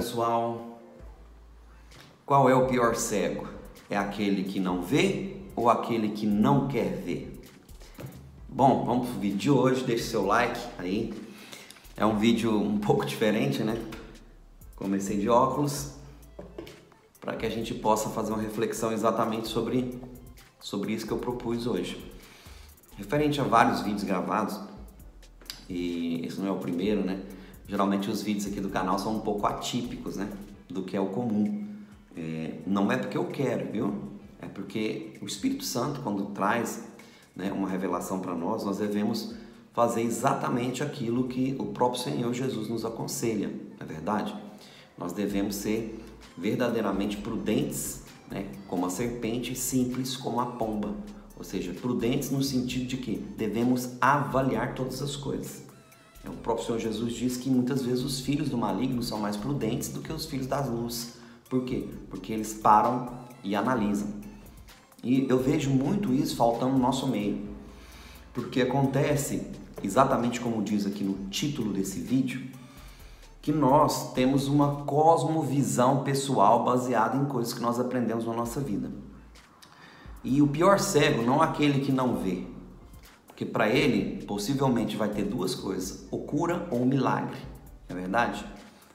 pessoal, qual é o pior cego? É aquele que não vê ou aquele que não quer ver? Bom, vamos pro vídeo de hoje, deixe seu like aí. É um vídeo um pouco diferente, né? Comecei de óculos para que a gente possa fazer uma reflexão exatamente sobre isso que eu propus hoje. Referente a vários vídeos gravados, e esse não é o primeiro, né? Geralmente os vídeos aqui do canal são um pouco atípicos, né? Do que é o comum. Não é porque eu quero, viu? É porque o Espírito Santo, quando traz, né, uma revelação para nós devemos fazer exatamente aquilo que o próprio Senhor Jesus nos aconselha, não é verdade? Nós devemos ser verdadeiramente prudentes, né, como a serpente, simples como a pomba. Ou seja, prudentes no sentido de que devemos avaliar todas as coisas. O próprio Senhor Jesus diz que muitas vezes os filhos do maligno são mais prudentes do que os filhos das luzes. Por quê? Porque eles param e analisam. E eu vejo muito isso faltando no nosso meio. Porque acontece, exatamente como diz aqui no título desse vídeo, que nós temos uma cosmovisão pessoal baseada em coisas que nós aprendemos na nossa vida. E o pior cego não é aquele que não vê. Porque para ele, possivelmente vai ter duas coisas, ou cura ou um milagre, não é verdade?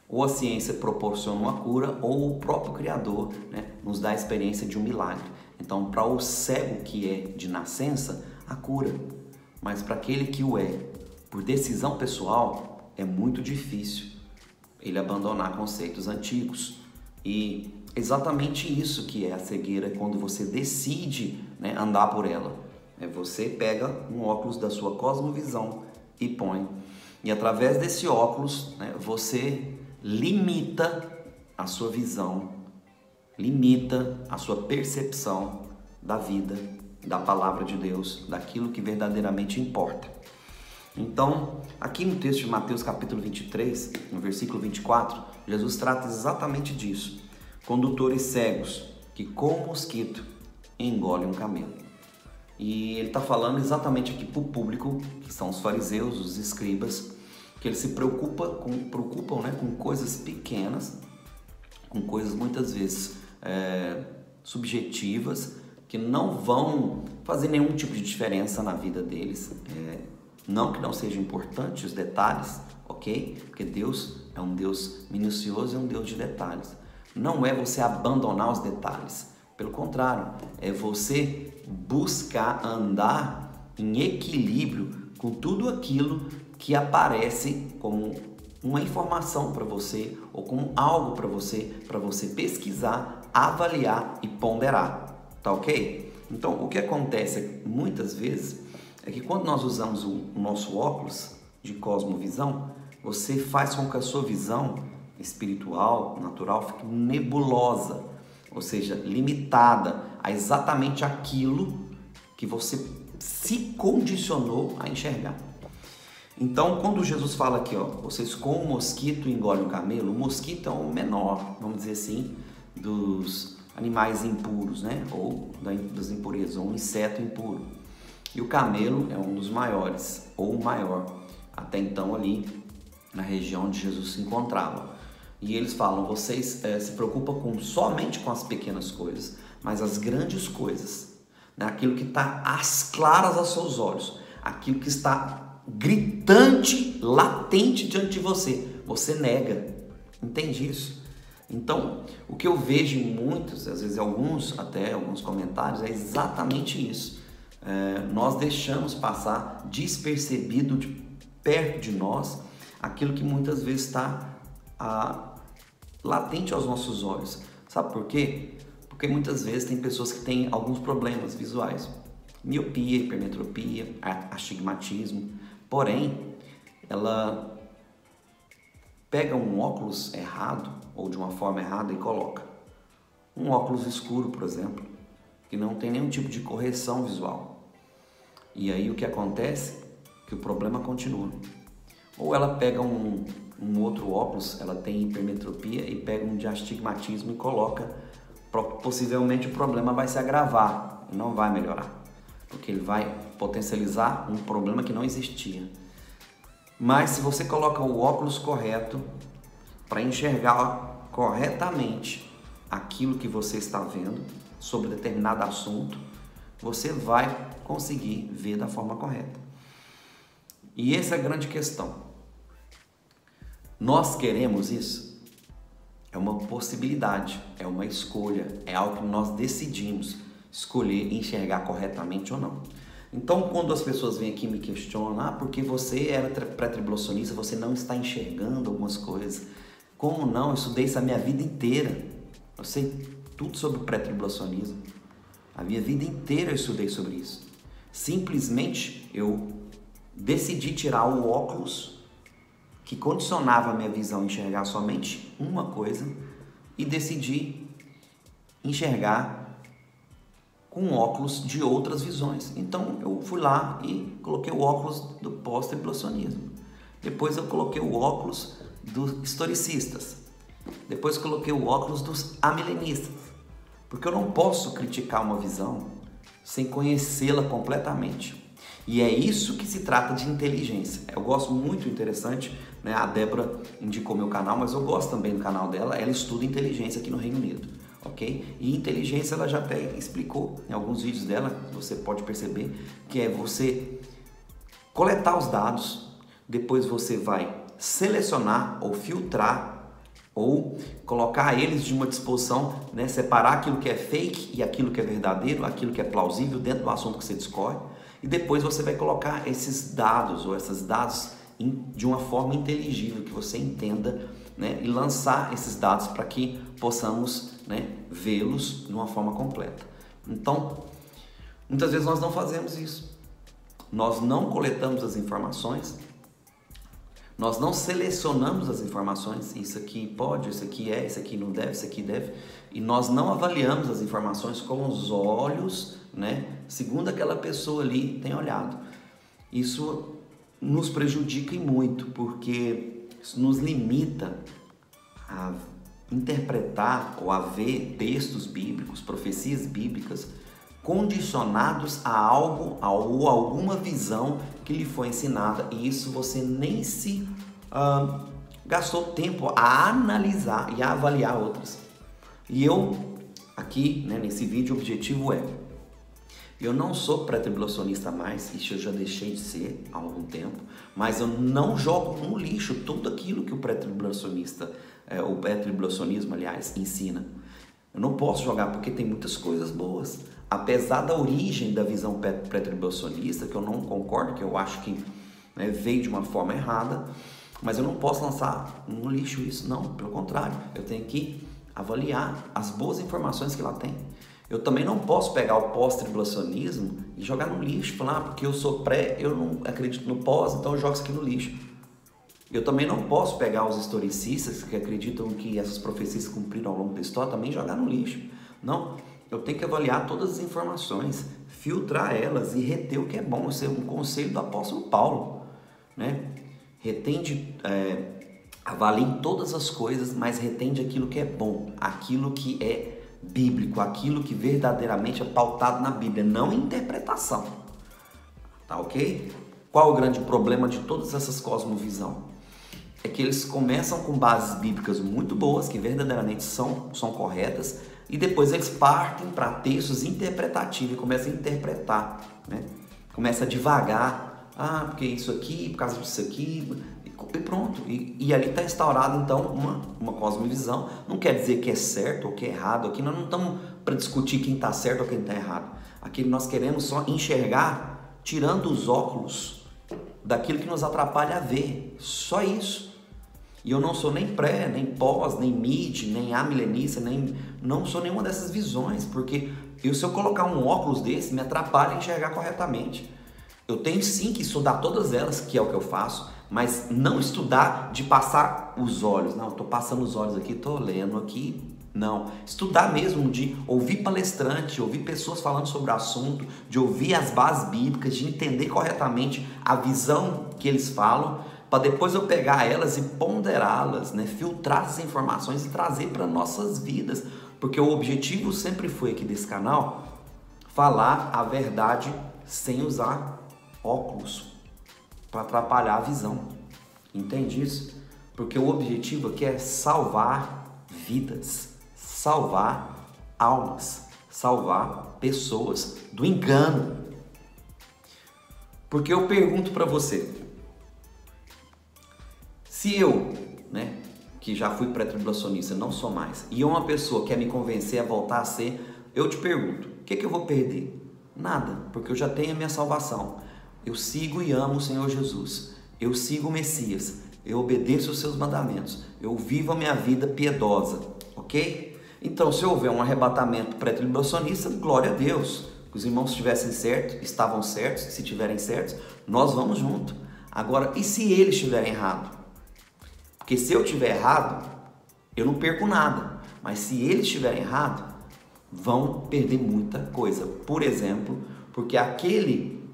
Ou a ciência proporciona uma cura, ou o próprio Criador, né, nos dá a experiência de um milagre. Então, para o cego que é de nascença, a cura. Mas para aquele que o é por decisão pessoal, é muito difícil ele abandonar conceitos antigos. E exatamente isso que é a cegueira, quando você decide, né, andar por ela. Você pega um óculos da sua cosmovisão e põe. E através desse óculos, né, você limita a sua visão, limita a sua percepção da vida, da palavra de Deus, daquilo que verdadeiramente importa. Então, aqui no texto de Mateus capítulo 23, no versículo 24, Jesus trata exatamente disso. Condutores cegos que com mosquito engolem um camelo. E ele está falando exatamente aqui para o público, que são os fariseus, os escribas, que eles se preocupam, né, com coisas pequenas, com coisas muitas vezes subjetivas, que não vão fazer nenhum tipo de diferença na vida deles. Não que não sejam importantes os detalhes, ok? Porque Deus é um Deus minucioso e um Deus de detalhes. Não é você abandonar os detalhes. Pelo contrário, é você buscar andar em equilíbrio com tudo aquilo que aparece como uma informação para você ou como algo para você pesquisar, avaliar e ponderar, tá ok? Então, o que acontece muitas vezes é que quando nós usamos o nosso óculos de cosmovisão, você faz com que a sua visão espiritual, natural, fique nebulosa, ou seja, limitada a exatamente aquilo que você se condicionou a enxergar. Então, quando Jesus fala aqui, ó, vocês com o mosquito engolem o camelo, o mosquito é o menor, vamos dizer assim, dos animais impuros, né? Ou das impurezas, ou um inseto impuro. E o camelo é um dos maiores, ou o maior, até então ali na região onde Jesus se encontrava. E eles falam, vocês se preocupam somente com as pequenas coisas, mas as grandes coisas, né? Aquilo que está às claras aos seus olhos, aquilo que está gritante, latente diante de você, você nega. Entende isso? Então, o que eu vejo em muitos, às vezes alguns comentários, é exatamente isso. Nós deixamos passar despercebido de perto de nós aquilo que muitas vezes está latente aos nossos olhos. Sabe por quê? Porque muitas vezes tem pessoas que têm alguns problemas visuais, miopia, hipermetropia, astigmatismo, porém ela pega um óculos errado ou de uma forma errada e coloca um óculos escuro, por exemplo, que não tem nenhum tipo de correção visual. E aí o que acontece? Que o problema continua. Ou ela pega um outro óculos, ela tem hipermetropia e pega um de astigmatismo e coloca, possivelmente o problema vai se agravar e não vai melhorar, porque ele vai potencializar um problema que não existia. Mas se você coloca o óculos correto para enxergar corretamente aquilo que você está vendo sobre determinado assunto, você vai conseguir ver da forma correta. E essa é a grande questão. Nós queremos isso? É uma possibilidade, é uma escolha, é algo que nós decidimos escolher enxergar corretamente ou não. Então, quando as pessoas vêm aqui e me questionam, porque você era pré-tribulacionista, você não está enxergando algumas coisas. Como não? Eu estudei isso a minha vida inteira. Eu sei tudo sobre o pré-tribulacionismo. A minha vida inteira eu estudei sobre isso. Simplesmente eu decidi tirar o óculos que condicionava a minha visão a enxergar somente uma coisa e decidi enxergar com óculos de outras visões. Então eu fui lá e coloquei o óculos do pós-tribulacionismo. Depois eu coloquei o óculos dos historicistas. Depois coloquei o óculos dos amilenistas. Porque eu não posso criticar uma visão sem conhecê-la completamente. E é isso que se trata de inteligência. Eu gosto muito, interessante, né? A Débora indicou meu canal, mas eu gosto também do canal dela. Ela estuda inteligência aqui no Reino Unido, ok? E inteligência ela já até explicou em alguns vídeos dela, você pode perceber, que é você coletar os dados, depois você vai selecionar ou filtrar ou colocar eles de uma disposição, né? Separar aquilo que é fake e aquilo que é verdadeiro, aquilo que é plausível dentro do assunto que você discorre. E depois você vai colocar esses dados ou esses dados de uma forma inteligível, que você entenda, né? E lançar esses dados para que possamos, né, vê-los de uma forma completa. Então, muitas vezes nós não fazemos isso. Nós não coletamos as informações, nós não selecionamos as informações, isso aqui pode, isso aqui é, isso aqui não deve, isso aqui deve, e nós não avaliamos as informações com os olhos, né, segundo aquela pessoa ali tem olhado. Isso nos prejudica e muito, porque isso nos limita a interpretar ou a ver textos bíblicos, profecias bíblicas, condicionados a algo ou alguma visão que lhe foi ensinada, e isso você nem se gastou tempo a analisar e a avaliar outras. E eu aqui, né, nesse vídeo, o objetivo é: eu não sou pré-tribulacionista mais, isso eu já deixei de ser há algum tempo, mas eu não jogo no lixo tudo aquilo que o pré-tribulacionista, o pré-tribulacionismo, aliás, ensina. Eu não posso jogar, porque tem muitas coisas boas. Apesar da origem da visão pré-tribulacionista, que eu não concordo, que eu acho que, né, veio de uma forma errada, mas eu não posso lançar no lixo isso, não. Pelo contrário, eu tenho que avaliar as boas informações que ela tem. Eu também não posso pegar o pós-tribulacionismo e jogar no lixo, falar, porque eu sou pré, eu não acredito no pós, então eu jogo isso aqui no lixo. Eu também não posso pegar os historicistas que acreditam que essas profecias se cumpriram ao longo da história, também jogar no lixo. Não, eu tenho que avaliar todas as informações, filtrar elas e reter o que é bom. Esse é um conselho do apóstolo Paulo, né? Avalie todas as coisas, mas retende aquilo que é bom, aquilo que é bíblico, aquilo que verdadeiramente é pautado na Bíblia, não em interpretação. Tá ok? Qual o grande problema de todas essas cosmovisões? É que eles começam com bases bíblicas muito boas, que verdadeiramente são corretas, e depois eles partem para textos interpretativos e começam a interpretar, né? Começa a divagar, porque isso aqui, por causa disso aqui, e pronto. E ali está instaurado então uma cosmovisão. Não quer dizer que é certo ou que é errado. Aqui nós não estamos para discutir quem está certo ou quem está errado. Aqui nós queremos só enxergar, tirando os óculos daquilo que nos atrapalha a ver. Só isso. E eu não sou nem pré, nem pós, nem mid, nem amilenista, não sou nenhuma dessas visões, porque se eu colocar um óculos desse, me atrapalha a enxergar corretamente. Eu tenho sim que estudar todas elas, que é o que eu faço, mas não estudar de passar os olhos. Não, estou passando os olhos aqui, estou lendo aqui. Não, estudar mesmo, de ouvir palestrante, ouvir pessoas falando sobre o assunto, de ouvir as bases bíblicas, de entender corretamente a visão que eles falam, para depois eu pegar elas e ponderá-las, né? Filtrar essas informações e trazer para nossas vidas, porque o objetivo sempre foi aqui desse canal falar a verdade sem usar óculos para atrapalhar a visão. Entende isso? Porque o objetivo aqui é salvar vidas, salvar almas, salvar pessoas do engano. Porque eu pergunto para você, se eu, que já fui pré-tribulacionista, não sou mais, e uma pessoa quer me convencer a voltar a ser, eu te pergunto, o que eu vou perder? Nada, porque eu já tenho a minha salvação. Eu sigo e amo o Senhor Jesus. Eu sigo o Messias. Eu obedeço os seus mandamentos. Eu vivo a minha vida piedosa, ok? Então, se houver um arrebatamento pré-tribulacionista, glória a Deus. Os irmãos estivessem certos, estavam certos, se estiverem certos, nós vamos junto. Agora, e se eles estiverem errados? Porque se eu estiver errado, eu não perco nada. Mas se eles estiverem errados, vão perder muita coisa. Por exemplo, porque aquele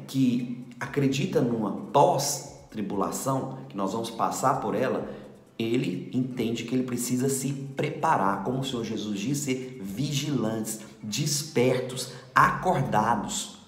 que acredita numa pós-tribulação, que nós vamos passar por ela, ele entende que ele precisa se preparar, como o Senhor Jesus disse, ser vigilantes, despertos, acordados.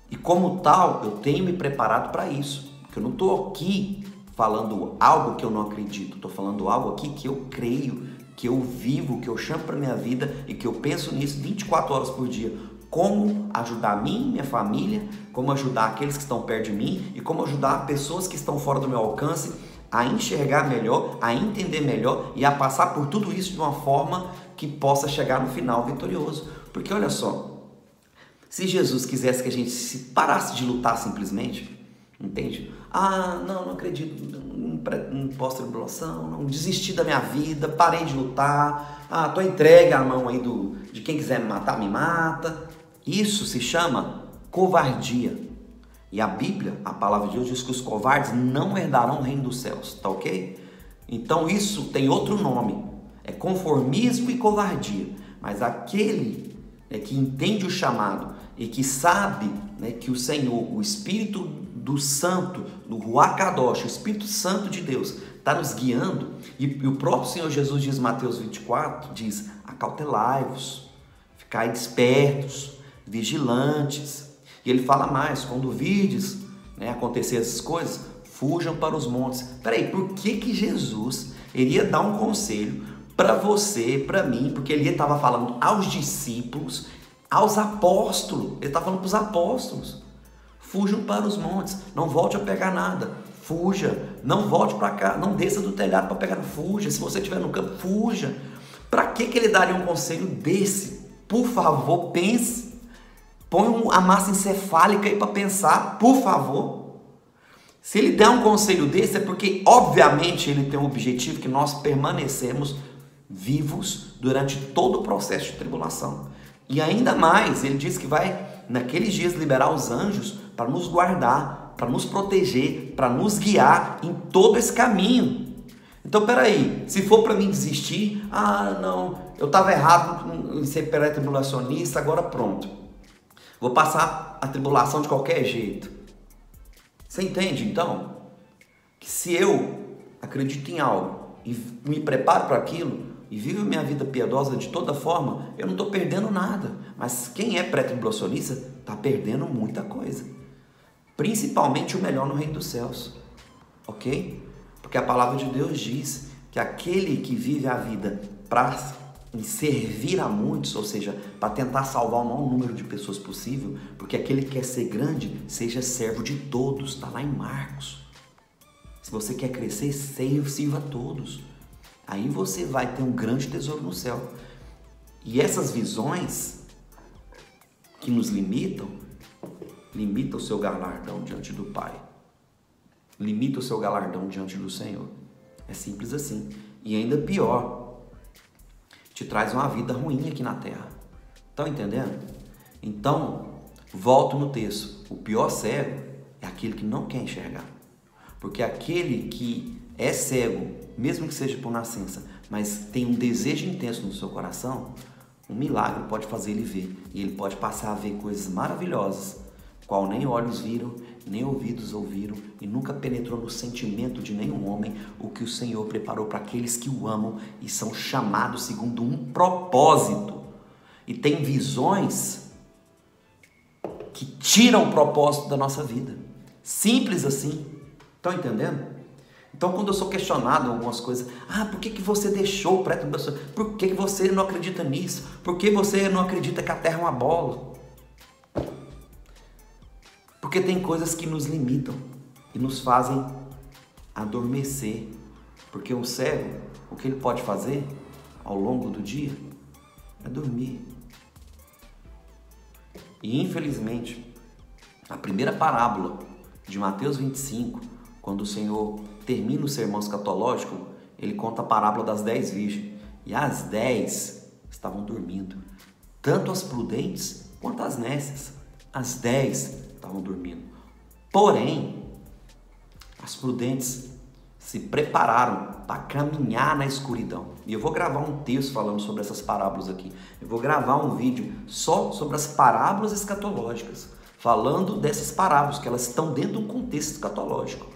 E como tal, eu tenho me preparado para isso, porque eu não estou aqui falando algo que eu não acredito, estou falando algo aqui que eu creio, que eu vivo, que eu chamo para minha vida e que eu penso nisso 24 horas por dia. Como ajudar a mim, minha família, como ajudar aqueles que estão perto de mim e como ajudar pessoas que estão fora do meu alcance a enxergar melhor, a entender melhor e a passar por tudo isso de uma forma que possa chegar no final vitorioso. Porque olha só, se Jesus quisesse que a gente se parasse de lutar simplesmente, entende? Não acredito em pós-tribulação, não desisti da minha vida, parei de lutar, tô entregue à mão aí de quem quiser me matar, me mata. Isso se chama covardia. E a Bíblia, a palavra de Deus diz que os covardes não herdarão o reino dos céus, tá ok? Então isso tem outro nome, é conformismo e covardia. Mas aquele que entende o chamado e que sabe que o Senhor, o Espírito do Santo, do Ruach Kadosh, o Espírito Santo de Deus, está nos guiando, e o próprio Senhor Jesus diz em Mateus 24, diz, acautelai-vos, ficai despertos, vigilantes. E ele fala mais, quando virdes acontecer essas coisas, fujam para os montes. Peraí, por que Jesus iria dar um conselho para você, para mim, porque ele estava falando aos discípulos, aos apóstolos, ele estava falando para os apóstolos, fujam para os montes, não volte a pegar nada, fuja, não volte para cá, não desça do telhado para pegar, fuja, se você estiver no campo, fuja. Para que ele daria um conselho desse? Por favor, pense, põe a massa encefálica aí para pensar, por favor. Se ele der um conselho desse é porque, obviamente, ele tem um objetivo que nós permanecemos vivos durante todo o processo de tribulação. E ainda mais, ele diz que vai, naqueles dias, liberar os anjos para nos guardar, para nos proteger, para nos guiar em todo esse caminho. Então, peraí, se for para mim desistir, não, eu estava errado em ser pré-tribulacionista, agora pronto. Vou passar a tribulação de qualquer jeito. Você entende, então? Que se eu acredito em algo e me preparo para aquilo e vivo minha vida piedosa de toda forma, eu não estou perdendo nada. Mas quem é pré-tribulacionista está perdendo muita coisa. Principalmente o melhor no reino dos céus. Ok? Porque a palavra de Deus diz que aquele que vive a vida para servir a muitos, ou seja, para tentar salvar o maior número de pessoas possível, porque aquele que quer ser grande, seja servo de todos, está lá em Marcos. Se você quer crescer, sirva a todos. Aí você vai ter um grande tesouro no céu. E essas visões que nos limitam o seu galardão diante do Pai. Limita o seu galardão diante do Senhor. É simples assim. E ainda pior, te traz uma vida ruim aqui na terra. Estão entendendo? Então, volto no texto. O pior cego é aquele que não quer enxergar. Porque aquele que é cego, mesmo que seja por nascença, mas tem um desejo intenso no seu coração, um milagre pode fazer ele ver. E ele pode passar a ver coisas maravilhosas, qual nem olhos viram, nem ouvidos ouviram, e nunca penetrou no sentimento de nenhum homem o que o Senhor preparou para aqueles que o amam e são chamados segundo um propósito. E tem visões que tiram o propósito da nossa vida. Simples assim. Estão entendendo? Então, quando eu sou questionado em algumas coisas, por que você deixou o prédio? Por que você não acredita nisso? Por que você não acredita que a Terra é uma bola? Porque tem coisas que nos limitam e nos fazem adormecer. Porque o cego, o que ele pode fazer ao longo do dia é dormir. E infelizmente, a primeira parábola de Mateus 25, quando o Senhor termina o sermão escatológico, ele conta a parábola das 10 virgens. E as 10 estavam dormindo. Tanto as prudentes quanto as nécias. As 10 estavam dormindo. Porém, as prudentes se prepararam para caminhar na escuridão. E eu vou gravar um texto falando sobre essas parábolas aqui. Eu vou gravar um vídeo só sobre as parábolas escatológicas, falando dessas parábolas, que elas estão dentro de um contexto escatológico.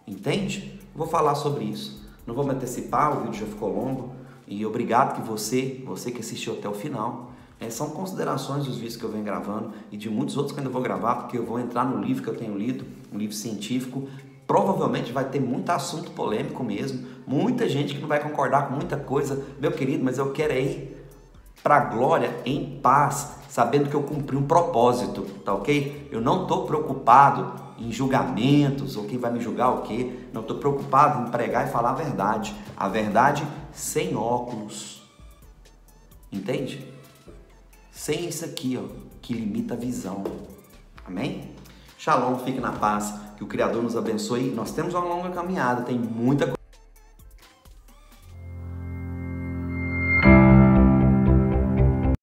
Entende? Eu vou falar sobre isso. Não vou me antecipar, o vídeo já ficou longo. E obrigado que você que assistiu até o final. São considerações dos vídeos que eu venho gravando e de muitos outros que eu ainda vou gravar, porque eu vou entrar no livro que eu tenho lido, um livro científico. Provavelmente vai ter muito assunto polêmico mesmo, muita gente que não vai concordar com muita coisa. Meu querido, mas eu quero ir para a glória em paz, sabendo que eu cumpri um propósito, tá ok? Eu não estou preocupado em julgamentos, ou quem vai me julgar o quê? Não estou preocupado em pregar e falar a verdade sem óculos, entende? Sem isso aqui, ó, que limita a visão, amém? Shalom, fique na paz, que o Criador nos abençoe. Nós temos uma longa caminhada, tem muita coisa.